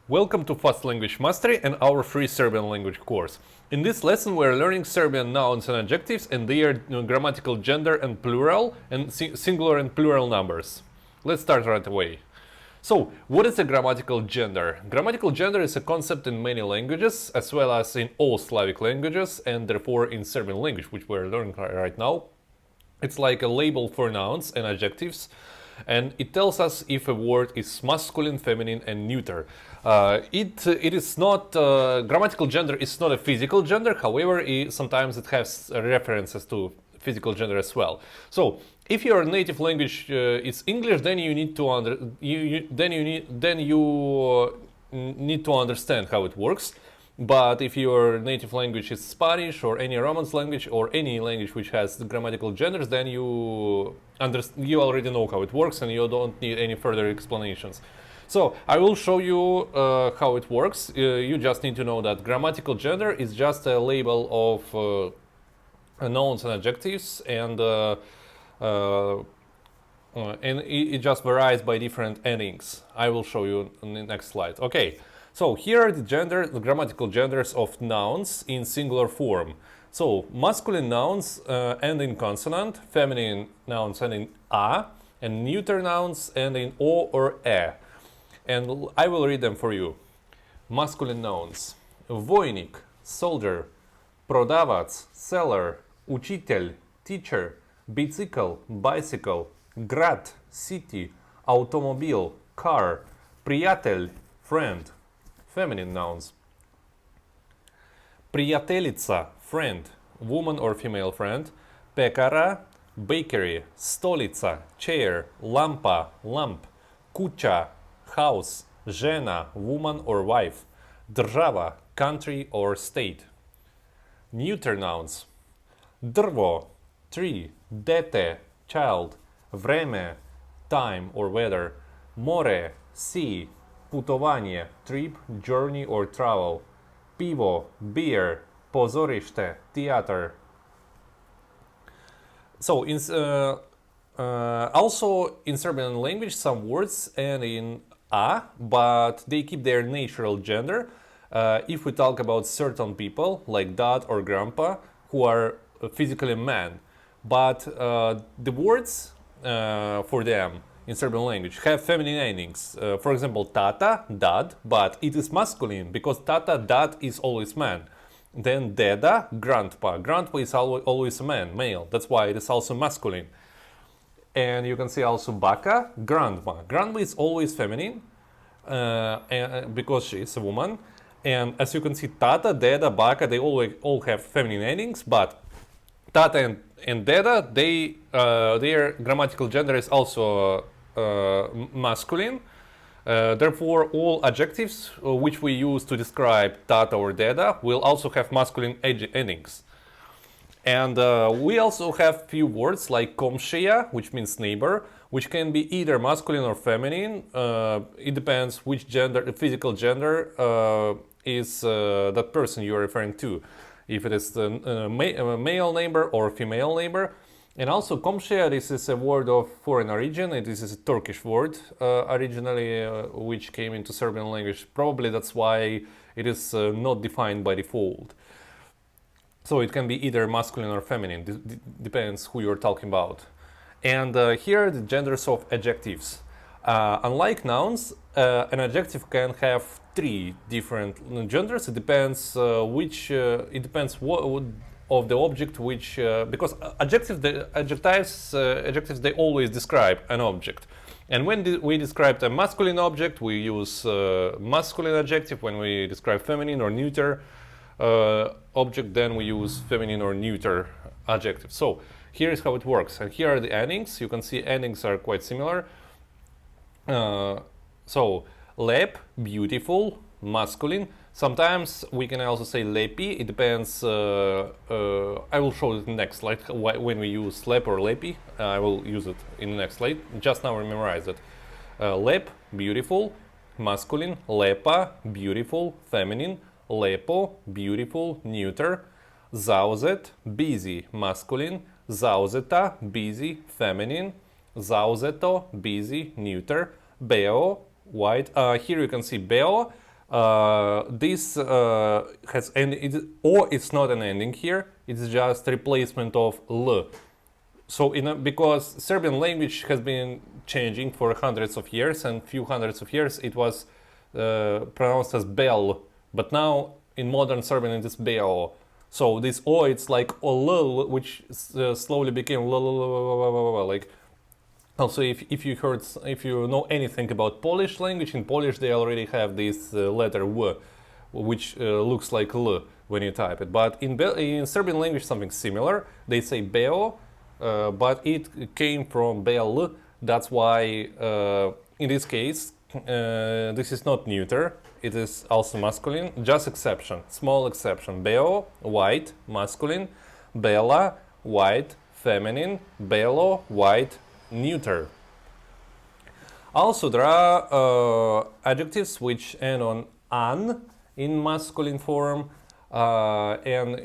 Welcome to Fast Language Mastery and our free Serbian language course. In this lesson we are learning Serbian nouns and adjectives and their grammatical gender and plural and singular and plural numbers. Let's start right away. So, what is a grammatical gender? Grammatical gender is a concept in many languages as well as in all Slavic languages and therefore in Serbian language, which we're learning right now. It's like a label for nouns and adjectives, and it tells us if a word is masculine, feminine and neuter. It is not grammatical gender is not a physical gender. However, sometimes it has references to physical gender as well. So if your native language is English, then you need to need to understand how it works. But if your native language is Spanish or any Romance language or any language which has the grammatical genders, then you already know how it works and you don't need any further explanations. So I will show you how it works. You just need to know that grammatical gender is just a label of nouns and adjectives, and it just varies by different endings. I will show you in the next slide. Okay. So here are the grammatical genders of nouns in singular form. So masculine nouns end in consonant, feminine nouns end in a, and neuter nouns end in o or e. And I will read them for you. Masculine nouns: vojnik, soldier; prodavac, seller; učitelj, teacher; bicikl, bicycle; grad, city; automobil, car; prijatelj, friend. Feminine nouns: prijateljica, friend, woman or female friend; pekara, bakery; stolica, chair; lampa, lamp; kuća, house; žena, woman or wife; država, country or state. Neuter nouns: drvo, tree; dete, child; vreme, time or weather; more, sea; putovanje, trip, journey or travel; pivo, beer; pozorište, theater. So, also in Serbian language, some words end in a, but they keep their natural gender. If we talk about certain people, like dad or grandpa, who are physically men, but the words for them in Serbian language have feminine endings. For example, tata, dad, but it is masculine because tata, dad is always man. Then deda, grandpa. Grandpa is always a man, male. That's why it is also masculine. And you can see also baka, grandma. Grandma is always feminine because she is a woman. And as you can see, tata, deda, baka, they all have feminine endings, but tata and deda, their grammatical gender is also masculine. Therefore, all adjectives which we use to describe tata or deda will also have masculine endings. And we also have few words like komshija, which means neighbor, which can be either masculine or feminine. It depends which gender, physical gender is that person you are referring to. If it is the male neighbor or female neighbor. And also komşija, this is a word of foreign origin. This is a Turkish word originally, which came into Serbian language. Probably that's why it is not defined by default. So it can be either masculine or feminine. Depends who you're talking about. And here are the genders of adjectives. Unlike nouns, an adjective can have three different genders. It depends what of the object which because adjectives they always describe an object, and when we describe a masculine object we use masculine adjective. When we describe feminine or neuter object, then we use feminine or neuter adjective. So here is how it works, and here are the endings. You can see endings are quite similar. So lep, beautiful, masculine. Sometimes we can also say lepi. It depends. I will show it in the next slide when we use lep or lepi. I will use it in the next slide. Just now memorize it. Lep, beautiful, masculine. Lepa, beautiful, feminine. Lepo, beautiful, neuter. Zauzet, busy, masculine. Zauzeta, busy, feminine. Zauzeto, busy, neuter. Beo, white. Here you can see beo. This has or it's not an ending here. It's just replacement of l. So because Serbian language has been changing for hundreds of years, and few hundreds of years it was pronounced as bel, but now in modern Serbian it is beo. So this o, it's like oll, which slowly became like. Also, if you know anything about Polish language, in Polish they already have this letter w, which looks like l when you type it. But in Serbian language something similar. They say beo, but it came from bel. That's why in this case this is not neuter. It is also masculine. Just exception, small exception. Beo, white, masculine. Bela, white, feminine. Belo, white, neuter. Also, there are adjectives which end on an in masculine form, and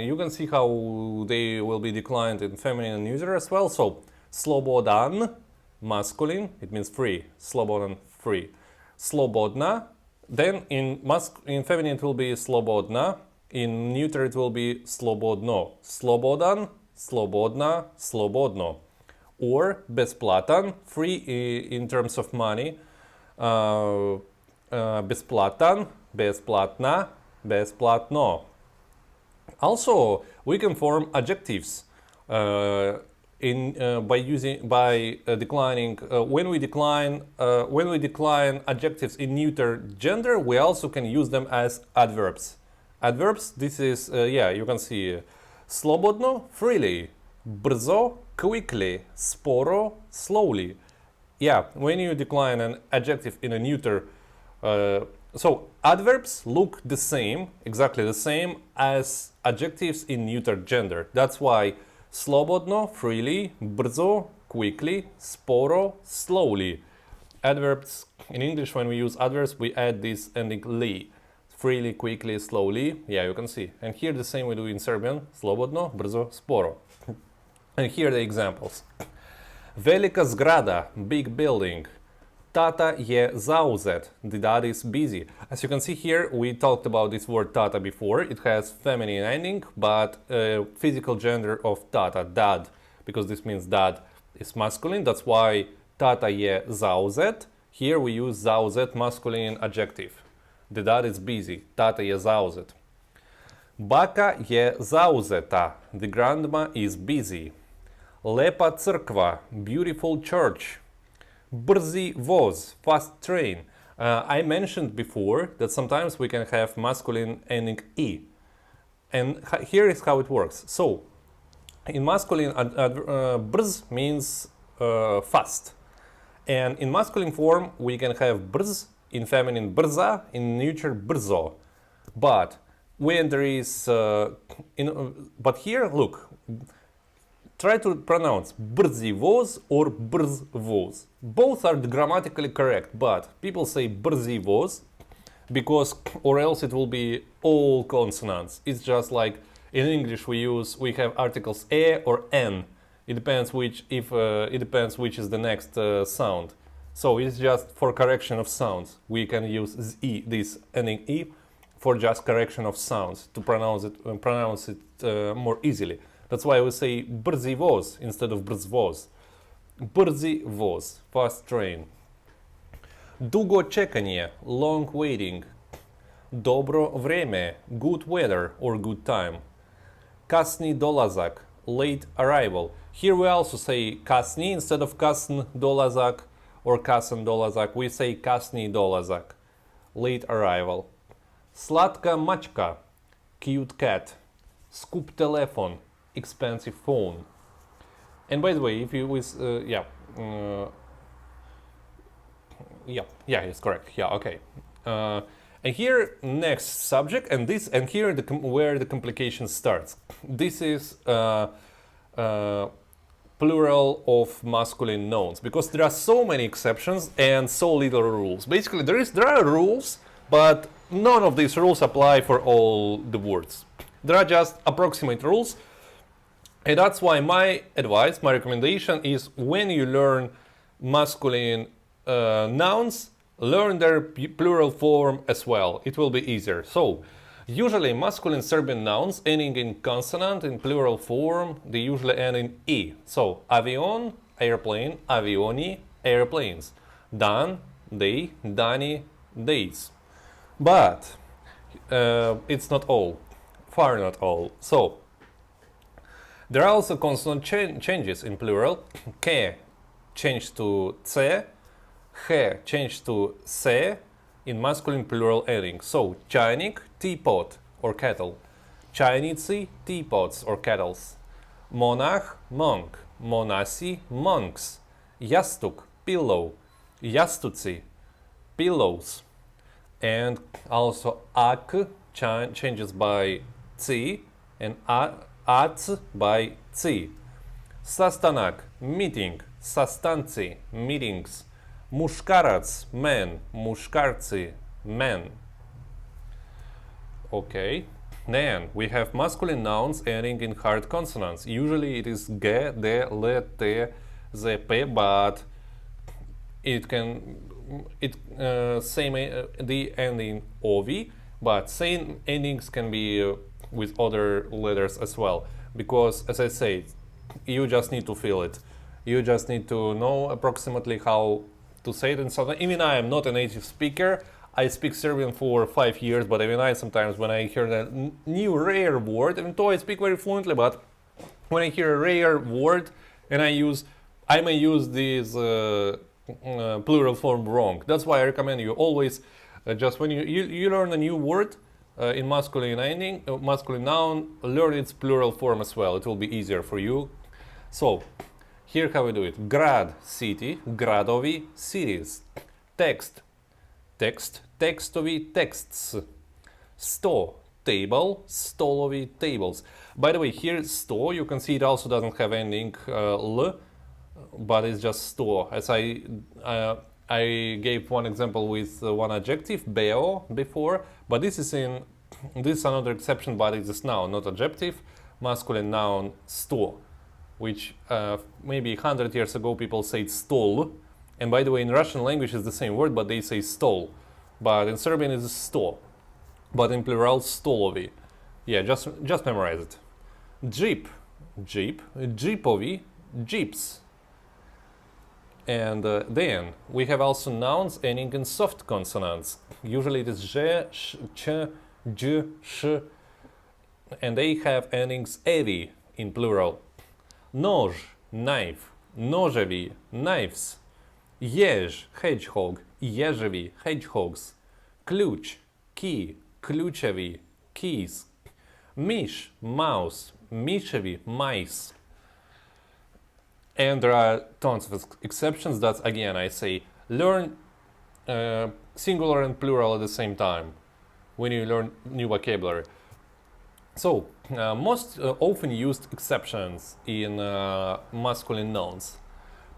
you can see how they will be declined in feminine and neuter as well. So, slobodan, masculine, it means free. Slobodan, free. Slobodna, then in feminine it will be slobodna, in neuter it will be slobodno. Slobodan, slobodna, slobodno. Or besplatan, free in terms of money. Besplatan, besplatna, besplatno. Also, we can form adjectives by declining when we decline adjectives in neuter gender. We also can use them as adverbs. Adverbs. This is you can see slobodno, freely. Brzo, quickly. Sporo, slowly. Yeah, when you decline an adjective in a neuter, so adverbs look the same, exactly the same as adjectives in neuter gender. That's why slobodno, freely, brzo, quickly, sporo, slowly. Adverbs, in English when we use adverbs, we add this ending li. Freely, quickly, slowly. Yeah, you can see. And here the same we do in Serbian. Slobodno, brzo, sporo. And here are the examples. Velika zgrada, big building. Tata je zauzet, the dad is busy. As you can see here, we talked about this word tata before. It has feminine ending, but physical gender of tata, dad, because this means dad is masculine. That's why tata je zauzet. Here we use zauzet, masculine adjective. The dad is busy. Tata je zauzet. Baka je zauzeta, the grandma is busy. Lepa crkva, beautiful church. Brzi voz, fast train. I mentioned before that sometimes we can have masculine ending e. And here is how it works. So, in masculine, brz means fast. And in masculine form, we can have brz, in feminine brza, in neuter brzo. But when there is, but here, look, try to pronounce brzi voz or brz voz. Both are grammatically correct, but people say brzi voz because, or else it will be all consonants. It's just like in English we have articles e or n. It depends which is the next sound. So it's just for correction of sounds. We can use z, this ending e, for just correction of sounds to pronounce it more easily. That's why we say brzi voz instead of brz voz. Brzi voz, fast train. Dugo čekanje, long waiting. Dobro vreme, good weather or good time. Kasni dolazak, late arrival. Here we also say kasni instead of kasn dolazak or kasan dolazak. We say kasni dolazak, late arrival. Slatka mačka, cute cat. Skup telefon, expensive phone. And by the way, if you it's correct. Yeah, okay. And here next subject, and here where the complication starts. This is plural of masculine nouns, because there are so many exceptions and so little rules. Basically, there are rules, but none of these rules apply for all the words. There are just approximate rules. And that's why my recommendation is when you learn masculine nouns, learn their plural form as well. It will be easier. So, usually masculine Serbian nouns ending in consonant in plural form, they usually end in E. So, avion, airplane, avioni, airplanes. Dan, they, dani, days. But it's not all, far not all. So, there are also consonant changes in plural. Ke changed to ce, he changed to se in masculine plural ending. So, чайник, teapot or kettle. Чайницы, teapots or kettles. Monach, monk. Monasi, monks. Jastuk, pillow. Jastuci, pillows. And also ak changes by ci and ac by ci. Sastanak, meeting. Sastanci, meetings. Mushkarac, men. Mushkarci, men. Okay. Then we have masculine nouns ending in hard consonants. Usually it is ge, de, le, te, ze, pe, but it can same the ending ovi, but same endings can be with other letters as well. Because as I say, you just need to feel it. You just need to know approximately how to say it. And so even I am not a native speaker. I speak Serbian for 5 years, but even I sometimes when I hear a new rare word, even though I speak very fluently, but when I hear a rare word and I may use this plural form wrong. That's why I recommend you always, just when you learn a new word in masculine ending, masculine noun, learn its plural form as well. It will be easier for you. So, here how we do it. Grad, city, gradovi, cities. Text, text, textovi, texts. Sto, table, stolovi, tables. By the way, here sto, you can see it also doesn't have ending l, but it's just sto. As I gave one example with one adjective, beo, before, but this is another exception, but it's a noun, not adjective. Masculine noun, sto, which maybe 100 years ago people said stol. And by the way, in Russian language it's the same word, but they say stol. But in Serbian it's sto. But in plural, stolovi. Yeah, just memorize it. Jeep, jeep, jeepovi, jeeps. And then we have also nouns ending in soft consonants. Usually it is zhe, sh, ch, j, sh, and they have endings evi in plural. Nож, knife, noževi, knives. Jež, hedgehog, ježevi, hedgehogs. Ключ, key, ключеvi, keys. Myš, mouse, myševi, mice. And there are tons of exceptions. That's again, I say, learn singular and plural at the same time when you learn new vocabulary. So, most often used exceptions in masculine nouns.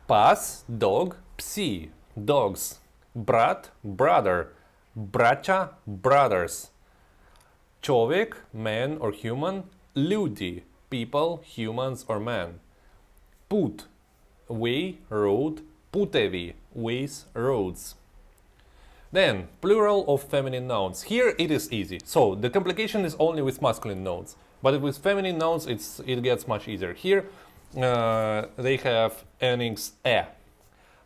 Pas, dog, psi, dogs. Brat, brother. Braća, brothers. Čovjek, man or human. Ljudi, people, humans or men. Put, way, road. Putevi, ways, roads. Then, plural of feminine nouns. Here it is easy. So, the complication is only with masculine nouns. But with feminine nouns, it gets much easier. Here, they have endings e.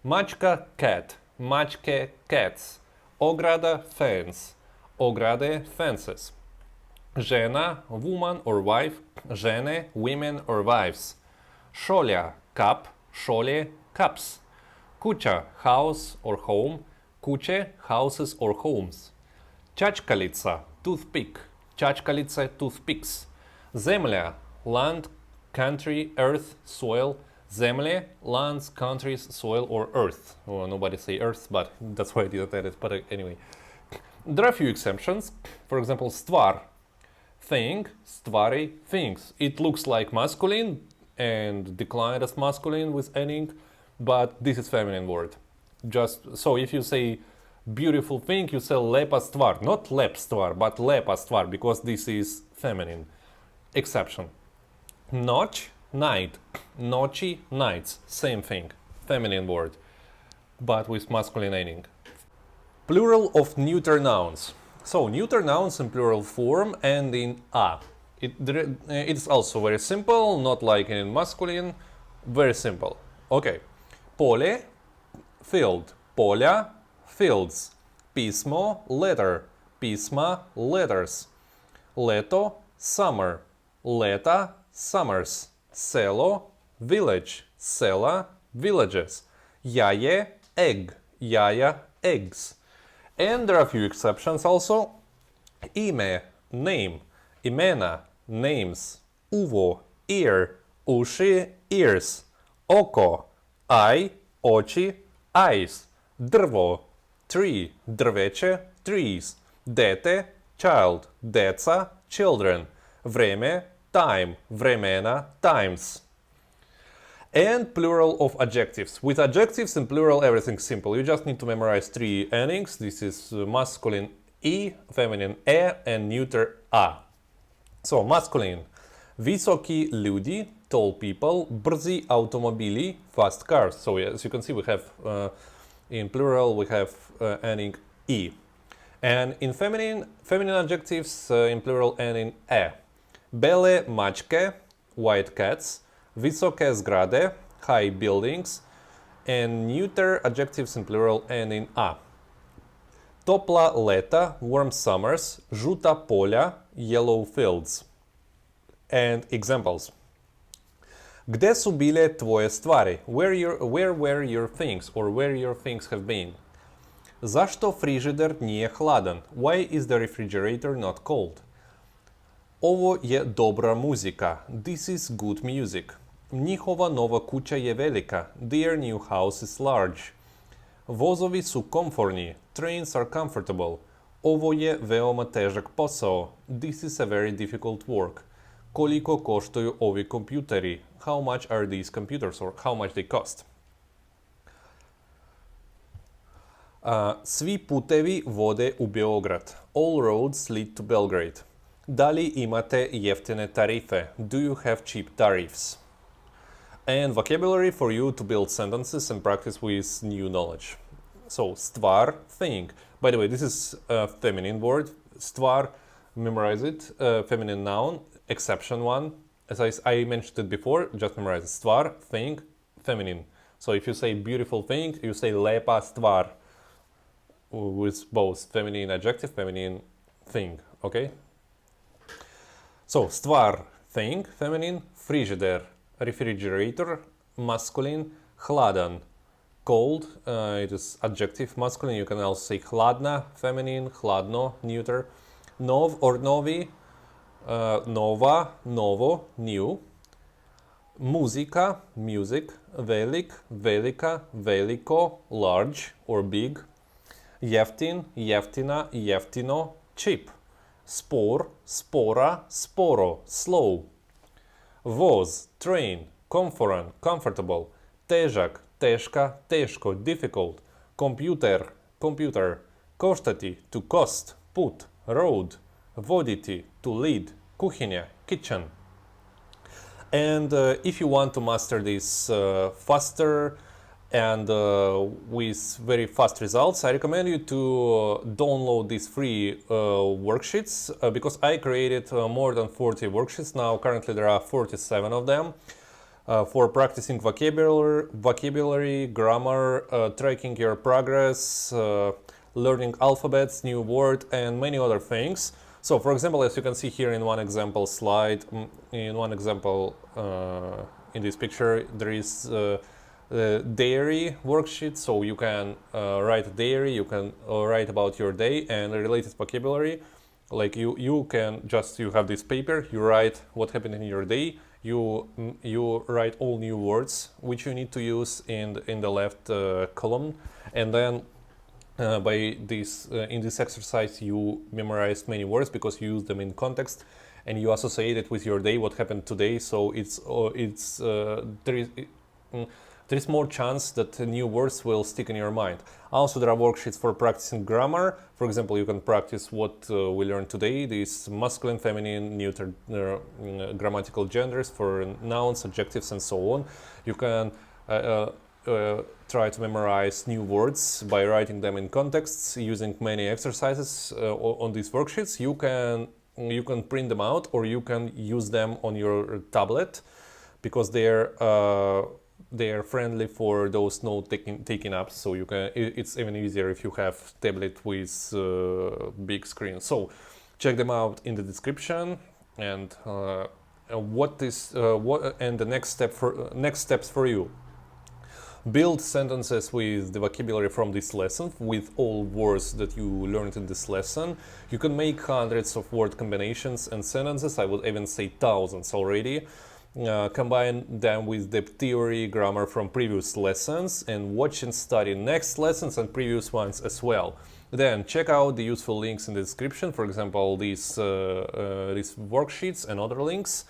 Mačka, cat. Mačke, cats. Ograda, fence. Ograde, fences. Žena, woman or wife. Žene, women or wives. Šolja, cup. Šolje, cups. Kuća, house or home. Kuće, houses or homes. Čačkalica, toothpick. Čačkalice, toothpicks. Zemlja, land, country, earth, soil. Zemlje, lands, countries, soil or earth. Well, nobody say earth, but that's why I didn't add it. But anyway, there are a few exceptions. For example, stvar, thing, stvari, things. It looks like masculine and declined as masculine with ending, but this is feminine word. Just so if you say beautiful thing, you say lepa stvar, not lep stvar, but lepa stvar, because this is feminine. Exception. Noć, night. Noći, nights. Same thing. Feminine word, but with masculine ending. Plural of neuter nouns. So neuter nouns in plural form end in a. It's also very simple, not like in masculine. Very simple. Okay. Pole, field. Poля, fields. Pismo, letter. Pisma, letters. Leto, summer. Leta, summers. Selo, village. Sela, villages. Jaje, egg. Jaja, eggs. And there are a few exceptions also. Ime, name. Imena, names. Uvo, ear. Uši, ears. Oko, eye. Oči, eyes. Drvo, tree. Drveće, trees. Dete, child. Deca, children. Vreme, time. Vremena, times. And plural of adjectives. With adjectives in plural, everything's simple. You just need to memorize three endings. This is masculine I, feminine E, and neuter A. So, masculine. Visoki ljudi, tall people. Brzi automobili, fast cars. So, as you can see, we have, in plural, we have ending I. And in feminine adjectives, in plural, ending E. Bele mačke, white cats. Vysoké zgrade, high buildings, and neuter adjectives in plural ending a. Topla leta, warm summers, žuta polja, yellow fields. And examples. Gde su bile tvoje stvari? Where were your things, or where your things have been? Zašto frižider nije hladan? Why is the refrigerator not cold? Ovo je dobra muzika. This is good music. Njihova nova kuća je velika. Their new house is large. Vozovi su komforni. Trains are comfortable. Ovo je veoma težak posao. This is a very difficult work. Koliko koštaju ovi kompjuteri? How much are these computers, or how much they cost? Svi putevi vode u Beograd. All roads lead to Belgrade. Da li imate jeftine tarife? Do you have cheap tariffs? And vocabulary for you to build sentences and practice with new knowledge. So, stvar, thing. By the way, this is a feminine word. Stvar, memorize it. Feminine noun, exception one. As I mentioned it before, just memorize it. Stvar, thing, feminine. So if you say beautiful thing, you say lepa stvar. With both feminine adjective, feminine thing. Okay? So, stvar, thing, feminine. Frižider, refrigerator, masculine. Hladan, cold, it is adjective, masculine. You can also say hladna, feminine. Hladno, neuter. Nov or novi, nova, novo, new. Muzika, music. Velik, velika, veliko, large or big. Jeftin, jeftina, jeftino, cheap. Spor, spora, sporo, slow. Voz, train, comforan, comfortable. Težak, teška, teško, difficult. Computer, computer. Koštati, to cost, put. Road, voditi, to lead. Kuchinja, kitchen. And if you want to master this faster and with very fast results, I recommend you to download these free worksheets because I created more than 40 worksheets. Now currently there are 47 of them for practicing vocabulary, grammar, tracking your progress, learning alphabets, new word, and many other things. So, for example, as you can see here in one example slide, in one example in this picture, there is dairy worksheet. So you can write a diary, you can write about your day and related vocabulary. Like you can just, you have this paper, you write what happened in your day, you write all new words which you need to use in the left column, and then by this in this exercise you memorize many words because you use them in context and you associate it with your day, what happened today. So there is more chance that new words will stick in your mind. Also, there are worksheets for practicing grammar. For example, you can practice what we learned today, these masculine, feminine, neuter grammatical genders for nouns, adjectives, and so on. You can try to memorize new words by writing them in contexts using many exercises on these worksheets. You can print them out, or you can use them on your tablet, because they're friendly for those note taking apps. So it's even easier if you have tablet with big screen. So check them out in the description. And the next steps for you: build sentences with the vocabulary from this lesson, with all words that you learned in this lesson. You can make hundreds of word combinations and sentences, I would even say thousands already. Combine them with the theory, grammar from previous lessons, and watch and study next lessons and previous ones as well. Then check out the useful links in the description, for example, these worksheets and other links.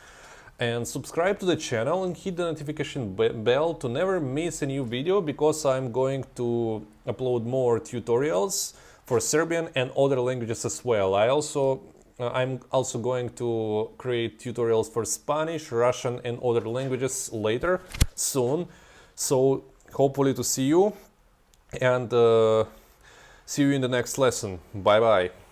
And subscribe to the channel and hit the notification bell to never miss a new video, because I'm going to upload more tutorials for Serbian and other languages as well. I'm also going to create tutorials for Spanish, Russian and other languages later, soon. So hopefully to see you, and see you in the next lesson. Bye bye.